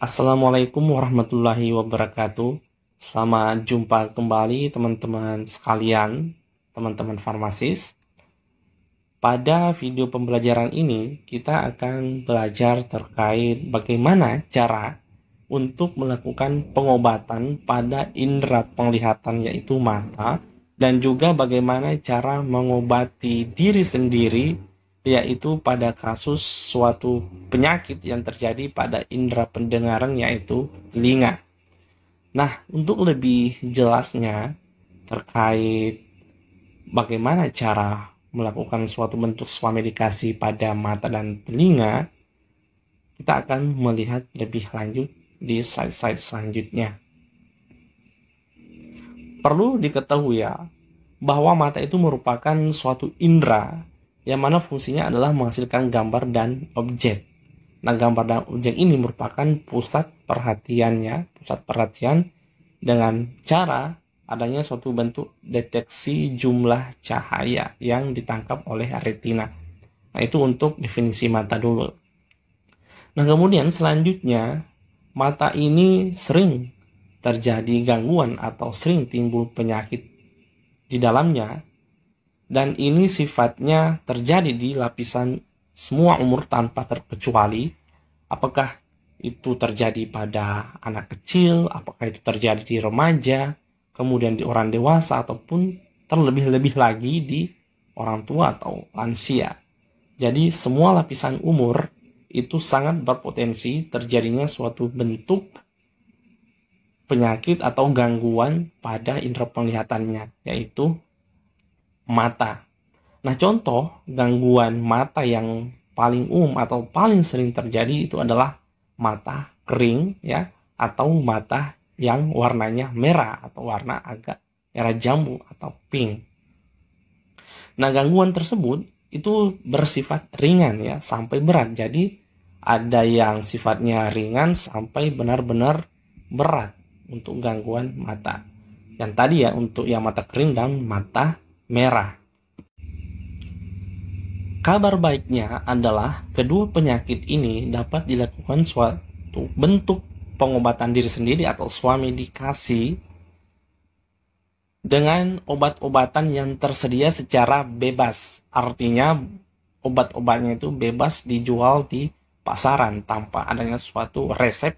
Assalamualaikum warahmatullahi wabarakatuh. Selamat jumpa kembali teman-teman sekalian, teman-teman farmasis. Pada video pembelajaran ini, kita akan belajar terkait bagaimana cara untuk melakukan pengobatan pada indera penglihatan yaitu mata, dan juga bagaimana cara mengobati diri sendiri yaitu pada kasus suatu penyakit yang terjadi pada indera pendengaran yaitu telinga. Nah, untuk lebih jelasnya terkait bagaimana cara melakukan suatu bentuk swamedikasi pada mata dan telinga, kita akan melihat lebih lanjut di slide-slide selanjutnya. Perlu diketahui ya, bahwa mata itu merupakan suatu indera yang mana fungsinya adalah menghasilkan gambar dan objek. Nah, gambar dan objek ini merupakan pusat perhatian dengan cara adanya suatu bentuk deteksi jumlah cahaya yang ditangkap oleh retina. Nah, itu untuk definisi mata dulu. Nah, kemudian selanjutnya, mata ini sering terjadi gangguan atau sering timbul penyakit di dalamnya, dan ini sifatnya terjadi di lapisan semua umur tanpa terkecuali. Apakah itu terjadi pada anak kecil, apakah itu terjadi di remaja, kemudian di orang dewasa, ataupun terlebih-lebih lagi di orang tua atau lansia. Jadi semua lapisan umur itu sangat berpotensi terjadinya suatu bentuk penyakit atau gangguan pada indera penglihatannya, yaitu mata. Nah, contoh gangguan mata yang paling umum atau paling sering terjadi itu adalah mata kering ya, atau mata yang warnanya merah atau warna agak merah jambu atau pink. Nah, gangguan tersebut itu bersifat ringan ya sampai berat. Jadi ada yang sifatnya ringan sampai benar-benar berat untuk gangguan mata. Yang tadi ya untuk yang mata kering dan mata merah. Kabar baiknya adalah kedua penyakit ini dapat dilakukan suatu bentuk pengobatan diri sendiri atau swamedikasi dengan obat-obatan yang tersedia secara bebas. Artinya obat-obatnya itu bebas dijual di pasaran tanpa adanya suatu resep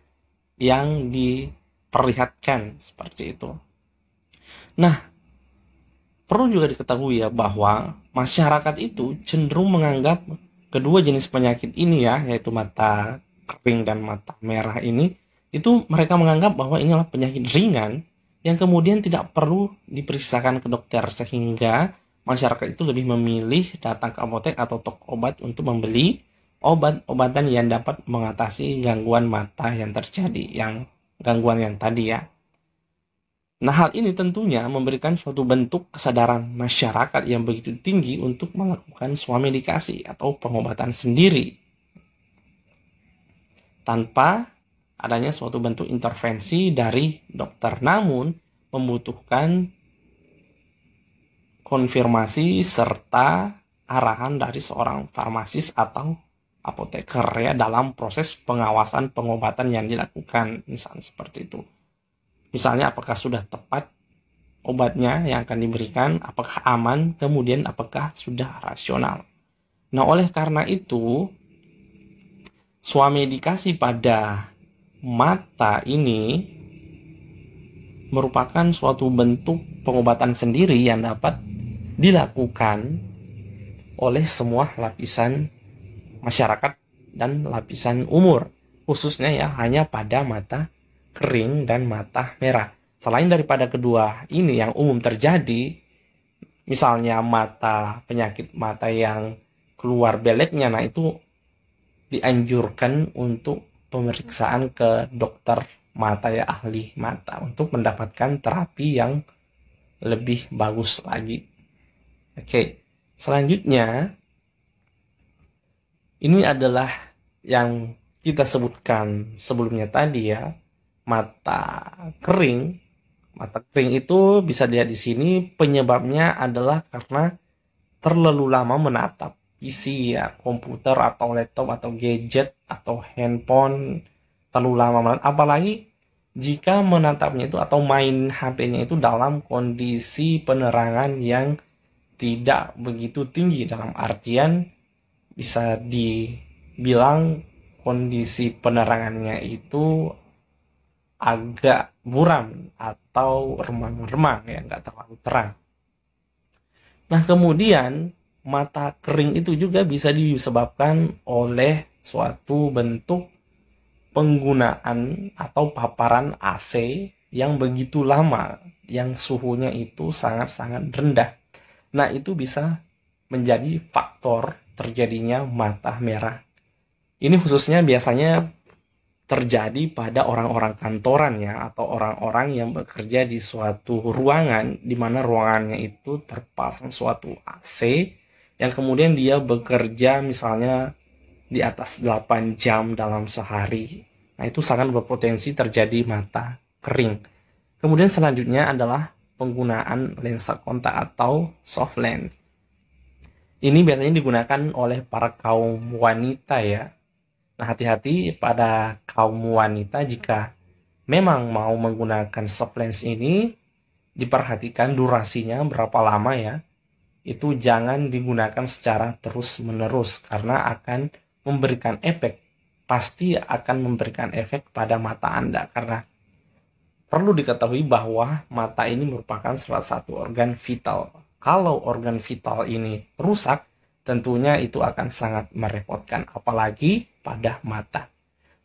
yang diperlihatkan seperti itu. Nah, perlu juga diketahui ya bahwa masyarakat itu cenderung menganggap kedua jenis penyakit ini ya, yaitu mata kering dan mata merah ini, itu mereka menganggap bahwa ini adalah penyakit ringan yang kemudian tidak perlu diperiksakan ke dokter, sehingga masyarakat itu lebih memilih datang ke apotek atau toko obat untuk membeli obat-obatan yang dapat mengatasi gangguan mata yang terjadi, yang gangguan yang tadi ya. Nah, hal ini tentunya memberikan suatu bentuk kesadaran masyarakat yang begitu tinggi untuk melakukan swamedikasi atau pengobatan sendiri tanpa adanya suatu bentuk intervensi dari dokter, namun membutuhkan konfirmasi serta arahan dari seorang farmasis atau apoteker ya dalam proses pengawasan pengobatan yang dilakukan, misalnya seperti itu. Misalnya apakah sudah tepat obatnya yang akan diberikan, apakah aman, kemudian apakah sudah rasional. Nah, oleh karena itu, swamedikasi pada mata ini merupakan suatu bentuk pengobatan sendiri yang dapat dilakukan oleh semua lapisan masyarakat dan lapisan umur, khususnya ya hanya pada mata kering dan mata merah. Selain daripada kedua ini yang umum terjadi, misalnya penyakit mata yang keluar beleknya, nah itu dianjurkan untuk pemeriksaan ke dokter mata ya, ahli mata, untuk mendapatkan terapi yang lebih bagus lagi. Oke, selanjutnya ini adalah yang kita sebutkan sebelumnya tadi ya, mata kering. Mata kering itu bisa dilihat di sini, penyebabnya adalah karena terlalu lama menatap PC ya, komputer atau laptop atau gadget atau handphone terlalu lama menatap, apalagi jika menatapnya itu atau main HP-nya itu dalam kondisi penerangan yang tidak begitu tinggi, dalam artian bisa dibilang kondisi penerangannya itu agak buram atau remang-remang ya, nggak terlalu terang. Nah, kemudian mata kering itu juga bisa disebabkan oleh suatu bentuk penggunaan atau paparan AC yang begitu lama, yang suhunya itu sangat-sangat rendah. Nah, itu bisa menjadi faktor terjadinya mata merah. Ini khususnya biasanya terjadi pada orang-orang kantoran ya, atau orang-orang yang bekerja di suatu ruangan di mana ruangannya itu terpasang suatu AC yang kemudian dia bekerja misalnya di atas 8 jam dalam sehari. Nah, itu sangat berpotensi terjadi mata kering. Kemudian selanjutnya adalah penggunaan lensa kontak atau soft lens. Ini biasanya digunakan oleh para kaum wanita ya. Nah, hati-hati pada kaum wanita jika memang mau menggunakan soft lens ini, diperhatikan durasinya berapa lama ya. Itu jangan digunakan secara terus-menerus karena akan memberikan efek, pasti akan memberikan efek pada mata Anda, karena perlu diketahui bahwa mata ini merupakan salah satu organ vital. Kalau organ vital ini rusak, tentunya itu akan sangat merepotkan, apalagi pada mata.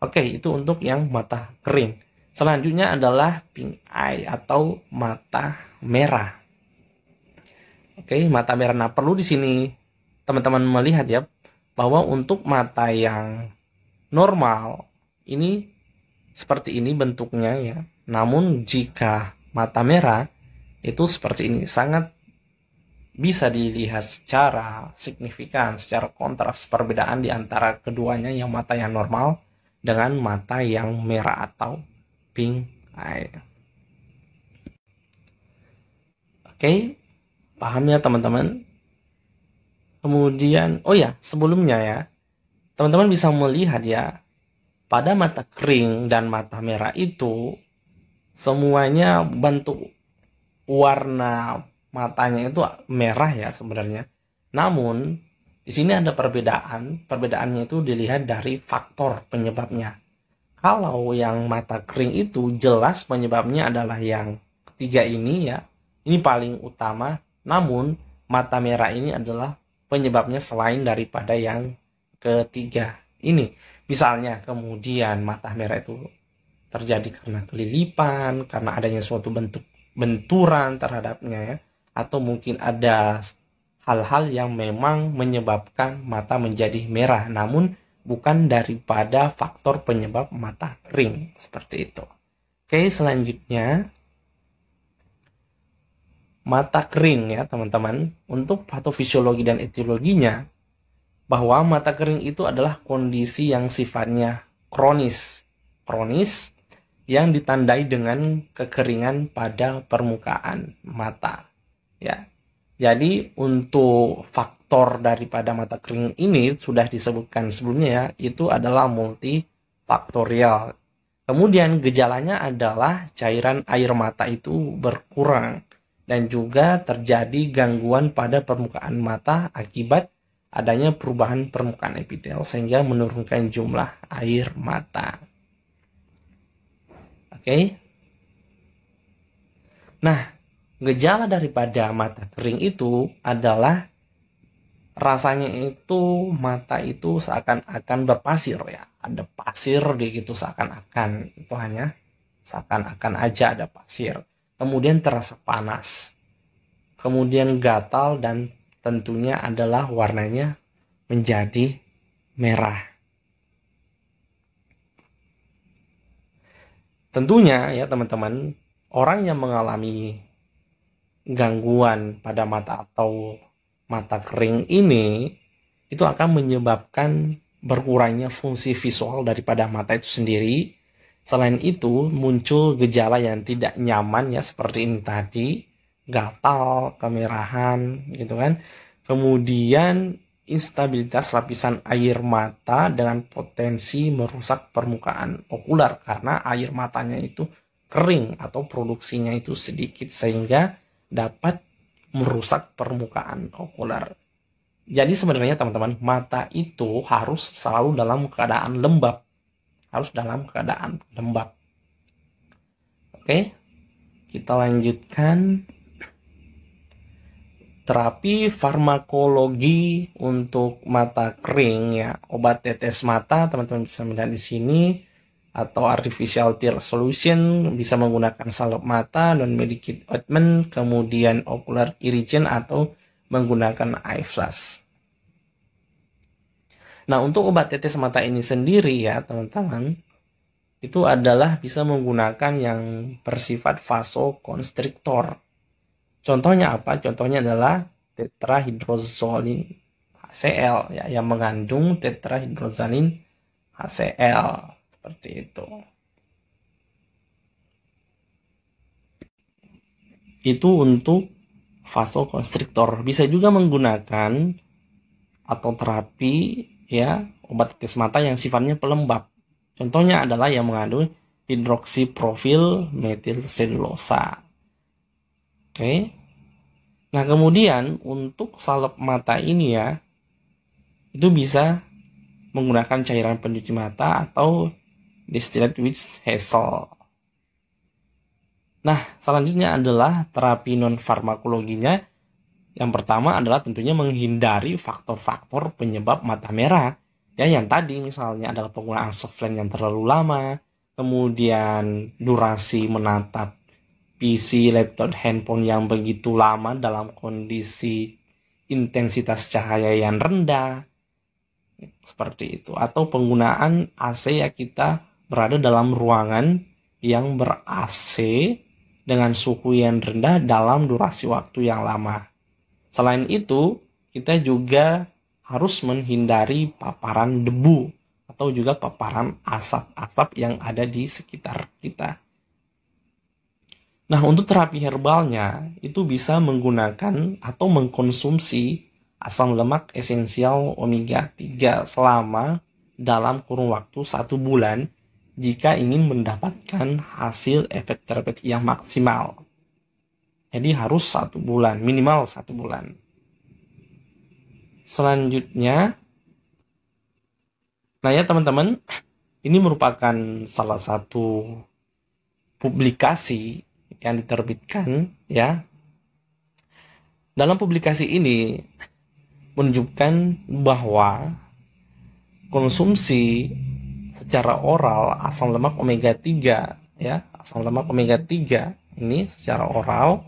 Oke, itu untuk yang mata kering. Selanjutnya adalah pink eye atau mata merah. Oke, mata merah. Nah, perlu di sini teman-teman melihat ya, bahwa untuk mata yang normal ini seperti ini bentuknya ya. Namun jika mata merah itu seperti ini, sangat bisa dilihat secara signifikan, secara kontras perbedaan di antara keduanya, yang mata yang normal dengan mata yang merah atau pink eye. Oke, paham ya teman-teman? Kemudian, oh ya, sebelumnya ya, teman-teman bisa melihat ya, pada mata kering dan mata merah itu semuanya bentuk warna matanya itu merah ya sebenarnya. Namun di sini ada perbedaan. Perbedaannya itu dilihat dari faktor penyebabnya. Kalau yang mata kering itu jelas penyebabnya adalah yang ketiga ini ya. Ini paling utama. Namun mata merah ini adalah penyebabnya selain daripada yang ketiga ini. Misalnya kemudian mata merah itu terjadi karena kelilipan, karena adanya suatu bentuk benturan terhadapnya ya, atau mungkin ada hal-hal yang memang menyebabkan mata menjadi merah, namun bukan daripada faktor penyebab mata kering, seperti itu. Oke, selanjutnya mata kering ya teman-teman. Untuk patofisiologi dan etiologinya, bahwa mata kering itu adalah kondisi yang sifatnya kronis yang ditandai dengan kekeringan pada permukaan mata ya. Jadi untuk faktor daripada mata kering ini sudah disebutkan sebelumnya ya, itu adalah multifaktorial. Kemudian gejalanya adalah cairan air mata itu berkurang dan juga terjadi gangguan pada permukaan mata akibat adanya perubahan permukaan epitel sehingga menurunkan jumlah air mata. Oke. Nah, gejala daripada mata kering itu adalah rasanya itu mata itu seakan-akan berpasir ya. Ada pasir di gitu, seakan-akan. Itu hanya seakan-akan aja ada pasir. Kemudian terasa panas. Kemudian gatal dan tentunya adalah warnanya menjadi merah. Tentunya ya teman-teman, orang yang mengalami gangguan pada mata atau mata kering ini itu akan menyebabkan berkurangnya fungsi visual daripada mata itu sendiri. Selain itu muncul gejala yang tidak nyaman ya, seperti ini tadi, gatal, kemerahan gitu kan. Kemudian instabilitas lapisan air mata dengan potensi merusak permukaan okular karena air matanya itu kering atau produksinya itu sedikit sehingga dapat merusak permukaan okular. Jadi sebenarnya teman-teman, mata itu harus selalu dalam keadaan lembab. Harus dalam keadaan lembab. Oke, kita lanjutkan. Terapi farmakologi untuk mata kering ya, obat tetes mata teman-teman bisa melihat di sini, atau artificial tear solution, bisa menggunakan salep mata dan medicated ointment, kemudian ocular irritant atau menggunakan eye flash. Nah, untuk obat tetes mata ini sendiri ya teman-teman, itu adalah bisa menggunakan yang bersifat vasoconstrictor. Contohnya apa? Contohnya adalah tetrahydrozoline HCl ya, yang mengandung tetrahydrozoline HCl seperti itu. Itu untuk vasoconstrictor. Bisa juga menggunakan atau terapi ya obat tetes mata yang sifatnya pelembab. Contohnya adalah yang mengandung hidroksiprofil metilselulosa. Oke. Nah, kemudian untuk salep mata ini ya, itu bisa menggunakan cairan pencuci mata atau distilled witch hazel. Nah, selanjutnya adalah terapi non farmakologinya. Yang pertama adalah tentunya menghindari faktor-faktor penyebab mata merah. Ya, yang tadi misalnya adalah penggunaan softlens yang terlalu lama, kemudian durasi menatap PC, laptop, handphone yang begitu lama dalam kondisi intensitas cahaya yang rendah, seperti itu. Atau penggunaan AC ya, kita berada dalam ruangan yang ber-AC dengan suhu yang rendah dalam durasi waktu yang lama. Selain itu, kita juga harus menghindari paparan debu atau juga paparan asap-asap yang ada di sekitar kita. Nah, untuk terapi herbalnya itu bisa menggunakan atau mengkonsumsi asam lemak esensial omega 3 selama dalam kurun waktu 1 bulan jika ingin mendapatkan hasil efek terapeutik yang maksimal. Jadi harus 1 bulan, minimal 1 bulan. Selanjutnya, nah ya teman-teman, ini merupakan salah satu publikasi yang diterbitkan ya. Dalam publikasi ini menunjukkan bahwa konsumsi secara oral asam lemak omega 3 ya, asam lemak omega 3 ini secara oral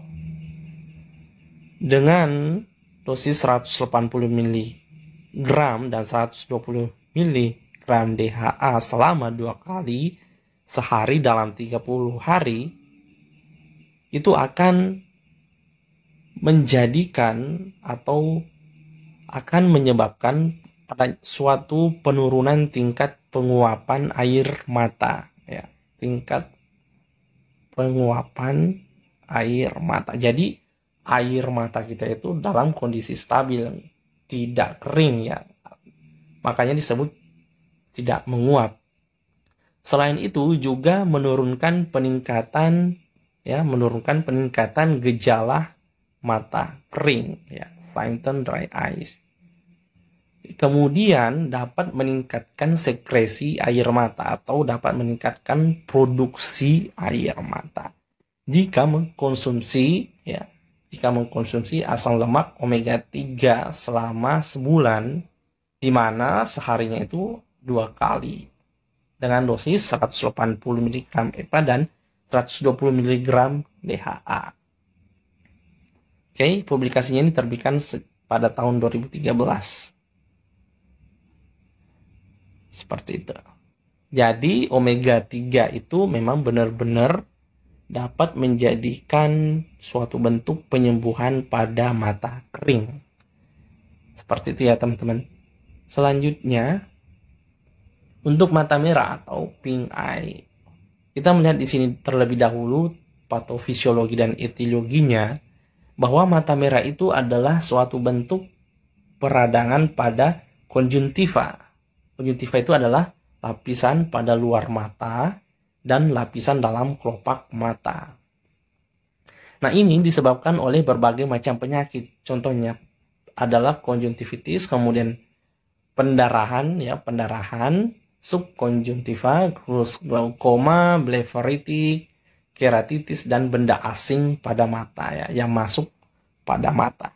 dengan dosis 180 mg dan 120 mg DHA selama 2 kali sehari dalam 30 hari itu akan menjadikan atau akan menyebabkan pada suatu penurunan tingkat penguapan air mata ya, tingkat penguapan air mata. Jadi air mata kita itu dalam kondisi stabil, tidak kering ya, makanya disebut tidak menguap. Selain itu juga menurunkan peningkatan gejala mata kering ya, symptom dry eyes. Kemudian dapat meningkatkan sekresi air mata atau dapat meningkatkan produksi air mata jika mengkonsumsi asam lemak omega 3 selama sebulan, di mana seharinya itu 2 kali dengan dosis 180 mg EPA dan 120 mg DHA. Oke, publikasinya ini terbitkan pada tahun 2013. Seperti itu. Jadi omega 3 itu memang benar-benar dapat menjadikan suatu bentuk penyembuhan pada mata kering. Seperti itu ya teman-teman. Selanjutnya, untuk mata merah atau pink eye, kita melihat di sini terlebih dahulu patofisiologi dan etiologinya, bahwa mata merah itu adalah suatu bentuk peradangan pada konjuntiva. Konjuntiva itu adalah lapisan pada luar mata dan lapisan dalam kelopak mata. Nah, ini disebabkan oleh berbagai macam penyakit. Contohnya adalah konjuntivitis, kemudian pendarahan, subkonjuntiva, glaukoma, blefaritis, keratitis, dan benda asing pada mata yang masuk pada mata.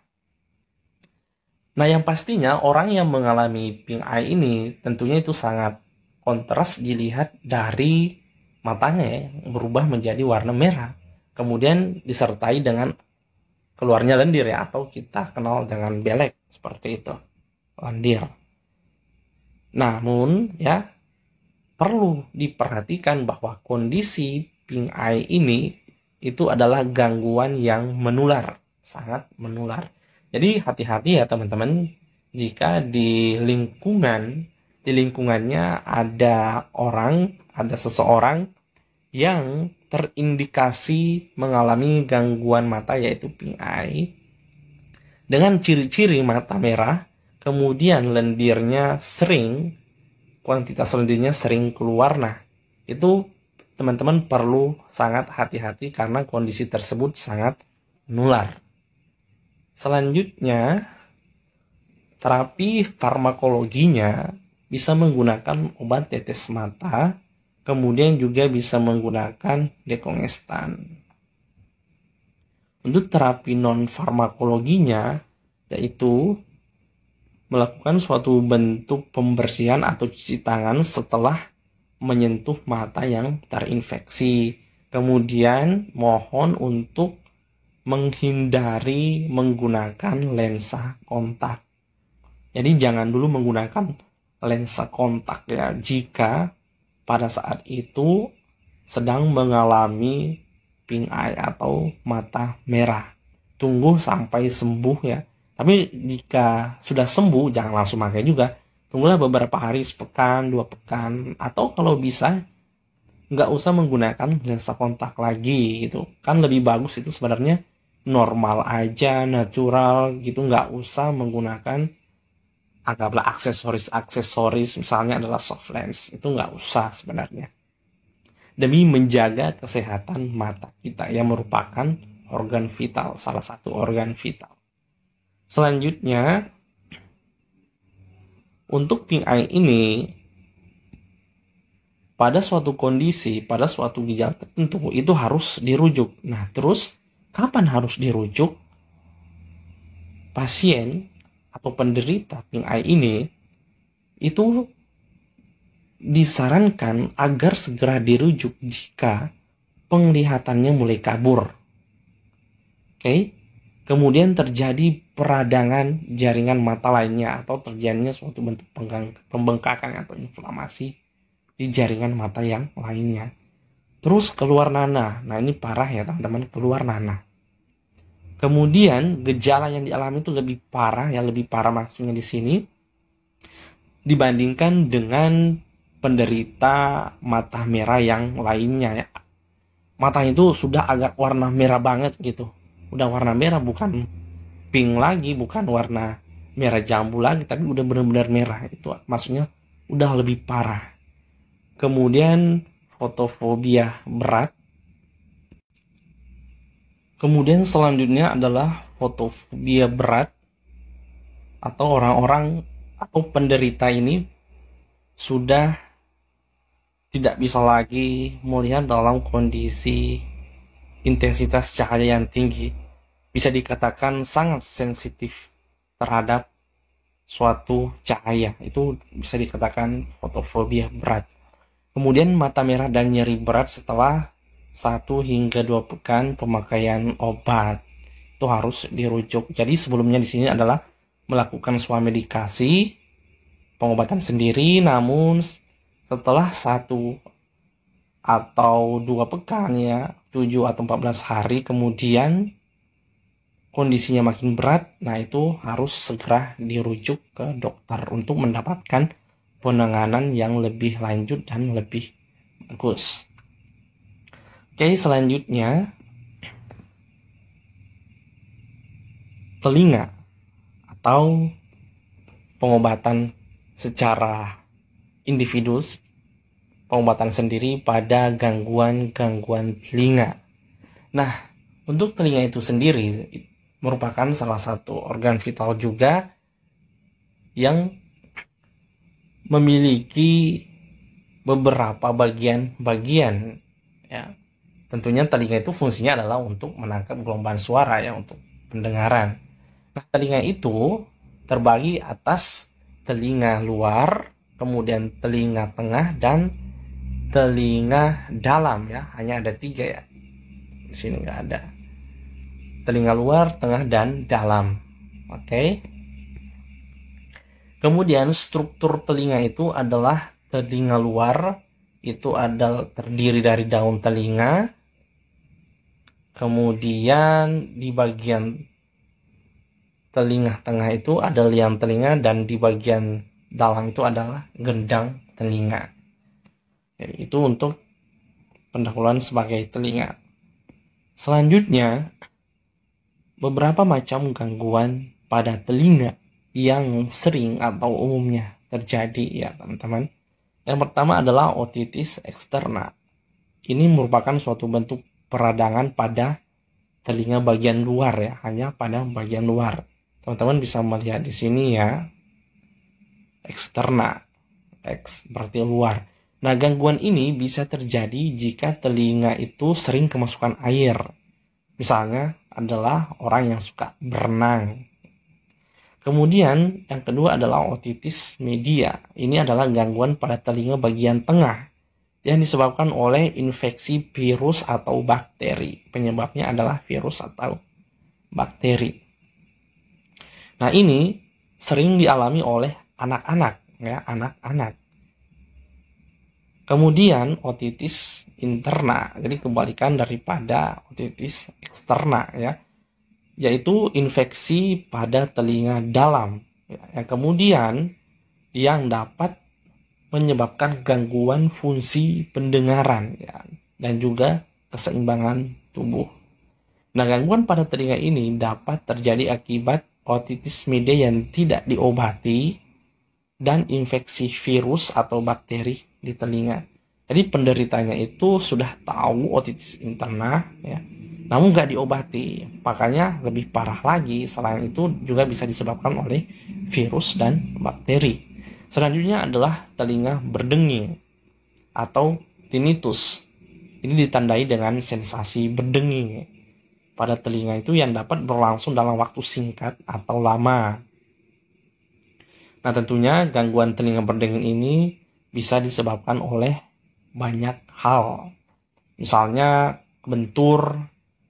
Nah, yang pastinya orang yang mengalami pink eye ini tentunya itu sangat kontras dilihat dari matanya berubah menjadi warna merah. Kemudian disertai dengan keluarnya lendir atau kita kenal dengan belek seperti itu, lendir. Namun perlu diperhatikan bahwa kondisi pink eye ini itu adalah gangguan yang menular, sangat menular. Jadi hati-hati ya teman-teman, jika di lingkungannya ada seseorang yang terindikasi mengalami gangguan mata yaitu pink eye dengan ciri-ciri mata merah, kemudian kuantitas lendirnya sering keluar. Nah, itu teman-teman perlu sangat hati-hati karena kondisi tersebut sangat menular. Selanjutnya, terapi farmakologinya bisa menggunakan obat tetes mata, kemudian juga bisa menggunakan dekongestan. Untuk terapi non-farmakologinya, yaitu melakukan suatu bentuk pembersihan atau cuci tangan setelah menyentuh mata yang terinfeksi. Kemudian mohon untuk menghindari menggunakan lensa kontak. Jadi jangan dulu menggunakan lensa kontak jika pada saat itu sedang mengalami pink eye atau mata merah. Tunggu sampai sembuh Tapi jika sudah sembuh jangan langsung pakai juga. Tunggulah beberapa hari, sepekan, 2 pekan, atau kalau bisa nggak usah menggunakan lensa kontak lagi gitu. Kan lebih bagus itu sebenarnya normal aja, natural gitu, nggak usah menggunakan anggaplah aksesoris misalnya adalah soft lens, itu nggak usah sebenarnya, demi menjaga kesehatan mata kita yang merupakan salah satu organ vital. Selanjutnya, untuk pink eye ini pada suatu kondisi, pada suatu gejala tertentu itu harus dirujuk. Nah, terus kapan harus dirujuk? Pasien atau penderita pink eye ini itu disarankan agar segera dirujuk jika penglihatannya mulai kabur. Kemudian terjadi peradangan jaringan mata lainnya atau terjadinya suatu bentuk pembengkakan atau inflamasi di jaringan mata yang lainnya. Terus keluar nanah. Nah, ini parah ya teman-teman, keluar nanah. Kemudian gejala yang dialami itu lebih parah maksudnya di sini dibandingkan dengan penderita mata merah yang lainnya Matanya itu sudah agak warna merah banget gitu. Udah warna merah, bukan pink lagi, bukan warna merah jambu lagi, tapi udah benar-benar merah. Itu maksudnya udah lebih parah. Kemudian fotofobia berat. Kemudian selanjutnya adalah fotofobia berat atau orang-orang atau penderita ini sudah tidak bisa lagi melihat dalam kondisi intensitas cahaya yang tinggi. Bisa dikatakan sangat sensitif terhadap suatu cahaya. Itu bisa dikatakan fotofobia berat. Kemudian mata merah dan nyeri berat setelah 1 hingga 2 pekan pemakaian obat. Itu harus dirujuk. Jadi sebelumnya di sini adalah melakukan swamedikasi, pengobatan sendiri, namun setelah 1 atau 2 pekan 7 atau 14 hari kemudian kondisinya makin berat, nah itu harus segera dirujuk ke dokter untuk mendapatkan penanganan yang lebih lanjut dan lebih bagus. Selanjutnya telinga atau pengobatan secara individu, pengobatan sendiri pada gangguan-gangguan telinga. Nah, untuk telinga itu sendiri merupakan salah satu organ vital juga yang memiliki beberapa bagian-bagian, ya. Tentunya telinga itu fungsinya adalah untuk menangkap gelombang suara, ya, untuk pendengaran. Nah, telinga itu terbagi atas telinga luar, kemudian telinga tengah, dan telinga dalam, ya. Hanya ada 3, ya. Di sini nggak ada. Telinga luar, tengah, dan dalam. Oke. Kemudian struktur telinga itu adalah telinga luar itu adalah terdiri dari daun telinga. Kemudian di bagian telinga tengah itu ada liang telinga, dan di bagian dalam itu adalah gendang telinga. Jadi itu untuk pendahuluan sebagai telinga. Selanjutnya, beberapa macam gangguan pada telinga yang sering atau umumnya terjadi, ya teman-teman. Yang pertama adalah otitis eksterna. Ini merupakan suatu bentuk peradangan pada telinga bagian luar, ya, hanya pada bagian luar. Teman-teman bisa melihat di sini, ya, eksterna, X berarti luar. Nah, gangguan ini bisa terjadi jika telinga itu sering kemasukan air. Misalnya adalah orang yang suka berenang. Kemudian yang kedua adalah otitis media. Ini adalah gangguan pada telinga bagian tengah yang disebabkan oleh infeksi virus atau bakteri. Penyebabnya adalah virus atau bakteri. Nah, ini sering dialami oleh anak-anak, ya, anak-anak. Kemudian otitis interna, jadi kebalikan daripada otitis eksterna, ya, yaitu infeksi pada telinga dalam, ya, yang kemudian yang dapat menyebabkan gangguan fungsi pendengaran, ya, dan juga keseimbangan tubuh. Nah, gangguan pada telinga ini dapat terjadi akibat otitis media yang tidak diobati dan infeksi virus atau bakteri di telinga. Jadi penderitanya itu sudah tahu otitis interna, ya, namun nggak diobati, makanya lebih parah lagi. Selain itu juga bisa disebabkan oleh virus dan bakteri. Selanjutnya adalah telinga berdenging atau tinnitus. Ini ditandai dengan sensasi berdenging pada telinga itu yang dapat berlangsung dalam waktu singkat atau lama. Nah, tentunya gangguan telinga berdenging ini bisa disebabkan oleh banyak hal. Misalnya bentur,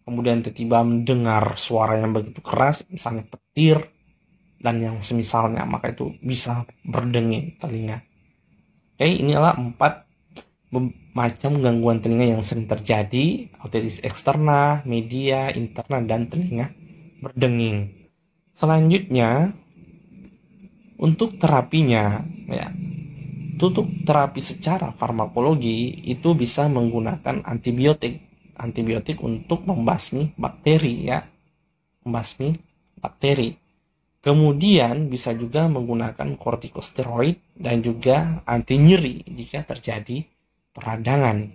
kemudian tiba-tiba mendengar suara yang begitu keras, misalnya petir, dan yang semisalnya, maka itu bisa berdenging telinga. Oke, inilah 4 macam gangguan telinga yang sering terjadi: otitis eksterna, media, interna, dan telinga berdenging. Selanjutnya, untuk terapinya, ya, untuk terapi secara farmakologi itu bisa menggunakan antibiotik untuk membasmi bakteri, ya, membasmi bakteri. Kemudian bisa juga menggunakan kortikosteroid dan juga anti nyeri jika terjadi peradangan.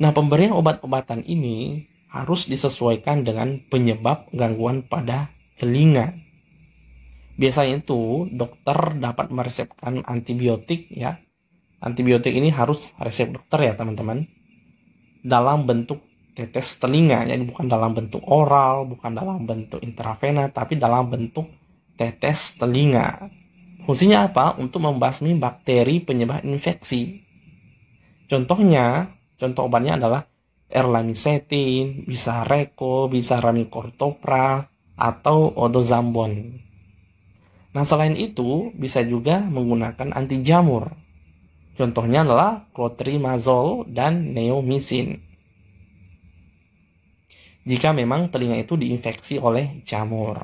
Nah, pemberian obat-obatan ini harus disesuaikan dengan penyebab gangguan pada telinga. Biasanya itu dokter dapat meresepkan antibiotik, ya. Antibiotik ini harus resep dokter, ya teman-teman, dalam bentuk tetes telinga, jadi bukan dalam bentuk oral, bukan dalam bentuk intravena, tapi dalam bentuk tetes telinga. Fungsinya apa? Untuk membasmi bakteri penyebab infeksi. Contoh obatnya adalah erlamisetin, bisa reko, bisa ramicortopral, atau odozambon. Nah, selain itu bisa juga menggunakan anti jamur. Contohnya adalah clotrimazole dan neomycin. Jika memang telinga itu diinfeksi oleh jamur.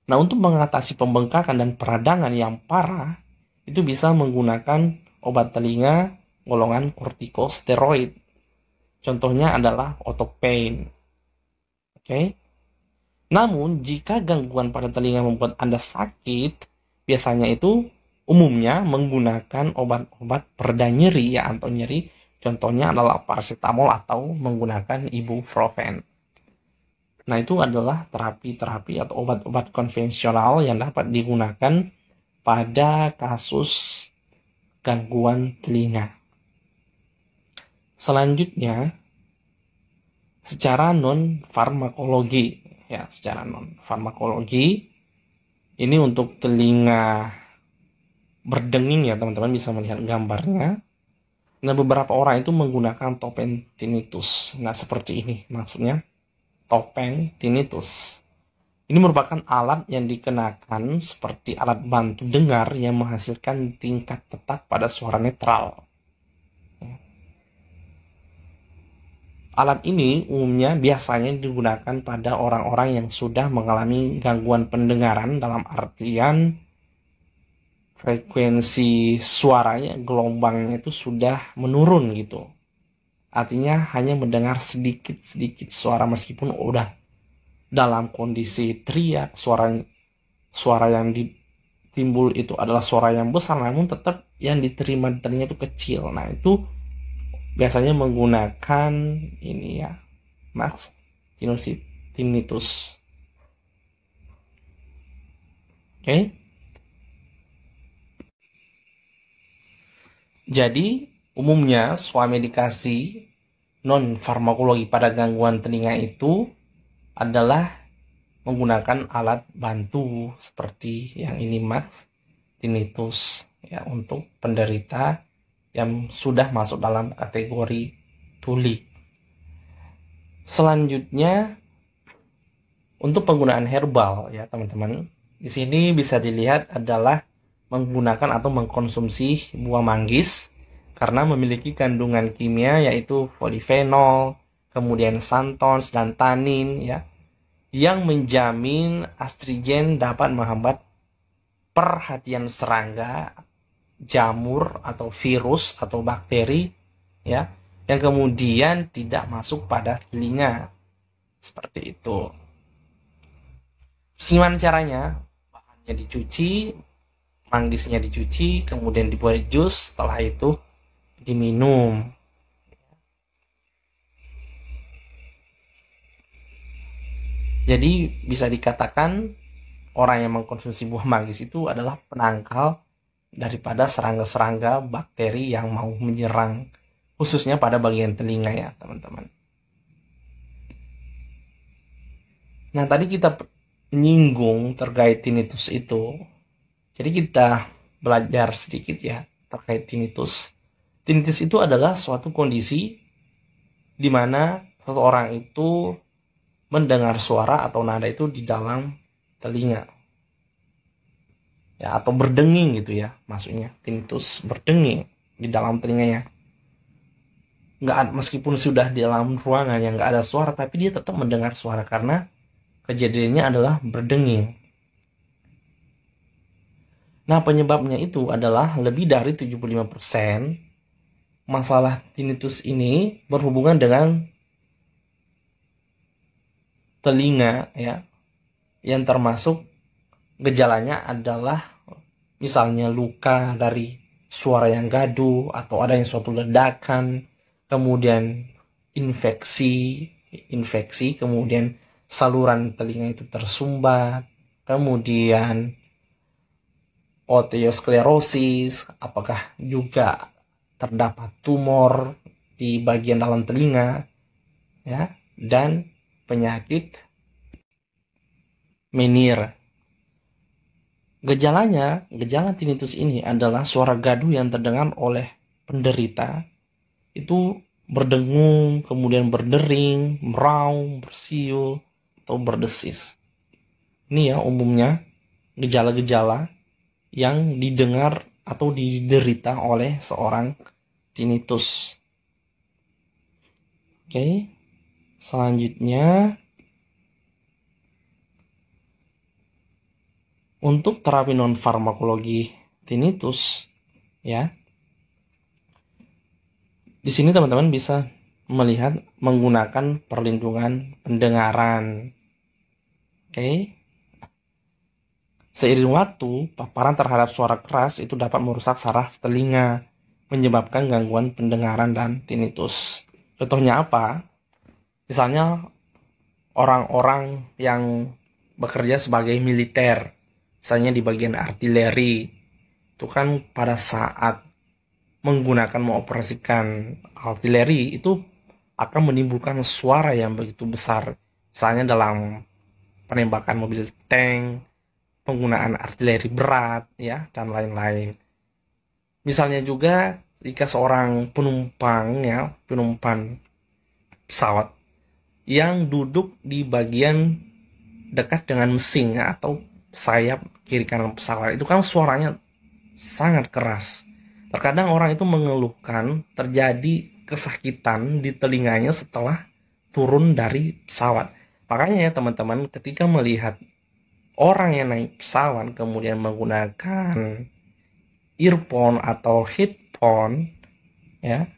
Nah, untuk mengatasi pembengkakan dan peradangan yang parah, itu bisa menggunakan obat telinga golongan kortikosteroid. Contohnya adalah Otopain. Oke. Namun, jika gangguan pada telinga membuat Anda sakit, biasanya itu umumnya menggunakan obat-obat pereda nyeri ya atau nyeri. Contohnya adalah paracetamol atau menggunakan ibuprofen. Nah, itu adalah terapi-terapi atau obat-obat konvensional yang dapat digunakan pada kasus gangguan telinga. Selanjutnya, secara non-farmakologi. Ya, secara non-farmakologi, ini untuk telinga berdenging ya, teman-teman bisa melihat gambarnya. Nah, beberapa orang itu menggunakan topeng tinnitus. Nah, seperti ini maksudnya, topeng tinnitus. Ini merupakan alat yang dikenakan seperti alat bantu dengar yang menghasilkan tingkat tetap pada suara netral. Alat ini umumnya biasanya digunakan pada orang-orang yang sudah mengalami gangguan pendengaran dalam artian frekuensi suaranya, gelombangnya itu sudah menurun gitu. Artinya hanya mendengar sedikit-sedikit suara meskipun udah dalam kondisi teriak, suara yang ditimbul itu adalah suara yang besar, namun tetap yang diterima di telinga itu kecil. Nah, itu biasanya menggunakan ini ya, max tinnitus. Oke. Jadi, umumnya suami medikasi non-farmakologi pada gangguan telinga itu adalah menggunakan alat bantu seperti yang ini max tinnitus ya untuk penderita yang sudah masuk dalam kategori tuli. Selanjutnya untuk penggunaan herbal ya teman-teman. Di sini bisa dilihat adalah menggunakan atau mengkonsumsi buah manggis karena memiliki kandungan kimia yaitu polifenol, kemudian xanthons dan tanin ya, yang menjamin astringen dapat menghambat perhatian serangga, jamur atau virus atau bakteri ya, yang kemudian tidak masuk pada telinga. Seperti itu. Gimana caranya? Bahannya dicuci, manggisnya dicuci, kemudian dibuat jus, setelah itu diminum. Jadi bisa dikatakan orang yang mengkonsumsi buah manggis itu adalah penangkal daripada serangga-serangga bakteri yang mau menyerang khususnya pada bagian telinga ya teman-teman. Nah, tadi kita menyinggung terkait tinnitus itu. Jadi kita belajar sedikit ya terkait tinnitus. Tinnitus itu adalah suatu kondisi di mana seseorang itu mendengar suara atau nada itu di dalam telinga. Ya, atau berdenging gitu ya, maksudnya tinnitus berdenging di dalam telinganya. Meskipun sudah di dalam ruangan yang nggak ada suara, tapi dia tetap mendengar suara karena kejadiannya adalah berdenging. Nah, penyebabnya itu adalah lebih dari 75% masalah tinnitus ini berhubungan dengan telinga ya, yang termasuk gejalanya adalah misalnya luka dari suara yang gaduh atau adanya suatu ledakan, kemudian infeksi, kemudian saluran telinga itu tersumbat, kemudian osteosklerosis, apakah juga terdapat tumor di bagian dalam telinga ya, dan penyakit Menir. Gejala tinnitus ini adalah suara gaduh yang terdengar oleh penderita itu berdengung, kemudian berdering, meraung, bersiul, atau berdesis. Ini ya umumnya gejala-gejala yang didengar atau diderita oleh seorang tinnitus. Oke, selanjutnya untuk terapi non farmakologi tinnitus ya. Di sini teman-teman bisa melihat menggunakan perlindungan pendengaran. Oke. Seiring waktu, paparan terhadap suara keras itu dapat merusak saraf telinga, menyebabkan gangguan pendengaran dan tinnitus. Contohnya apa? Misalnya orang-orang yang bekerja sebagai militer, misalnya di bagian artileri, itu kan pada saat menggunakan mengoperasikan artileri itu akan menimbulkan suara yang begitu besar, misalnya dalam penembakan mobil tank, penggunaan artileri berat, ya, dan lain-lain. Misalnya juga jika seorang penumpang pesawat yang duduk di bagian dekat dengan mesin, ya, atau sayap kiri kanan pesawat, itu kan suaranya sangat keras. Terkadang orang itu mengeluhkan terjadi kesakitan di telinganya setelah turun dari pesawat. Makanya ya teman-teman, ketika melihat orang yang naik pesawat kemudian menggunakan earphone atau headphone, ya,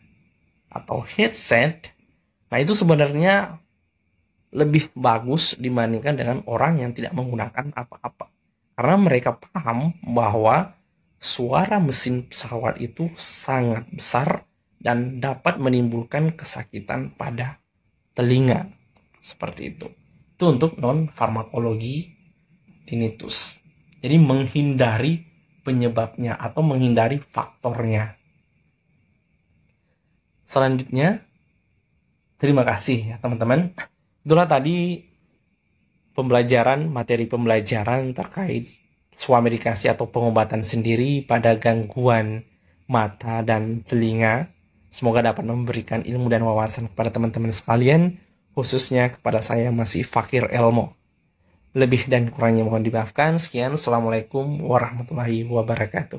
atau headset, nah itu sebenarnya lebih bagus dibandingkan dengan orang yang tidak menggunakan apa-apa. Karena mereka paham bahwa suara mesin pesawat itu sangat besar dan dapat menimbulkan kesakitan pada telinga. Seperti itu. Itu untuk non-farmakologi tinnitus. Jadi menghindari penyebabnya atau menghindari faktornya. Selanjutnya, terima kasih ya teman-teman. Itulah tadi materi pembelajaran terkait swamedikasi atau pengobatan sendiri pada gangguan mata dan telinga. Semoga dapat memberikan ilmu dan wawasan kepada teman-teman sekalian, khususnya kepada saya masih fakir ilmu. Lebih dan kurangnya mohon dimaafkan. Sekian, Assalamualaikum warahmatullahi wabarakatuh.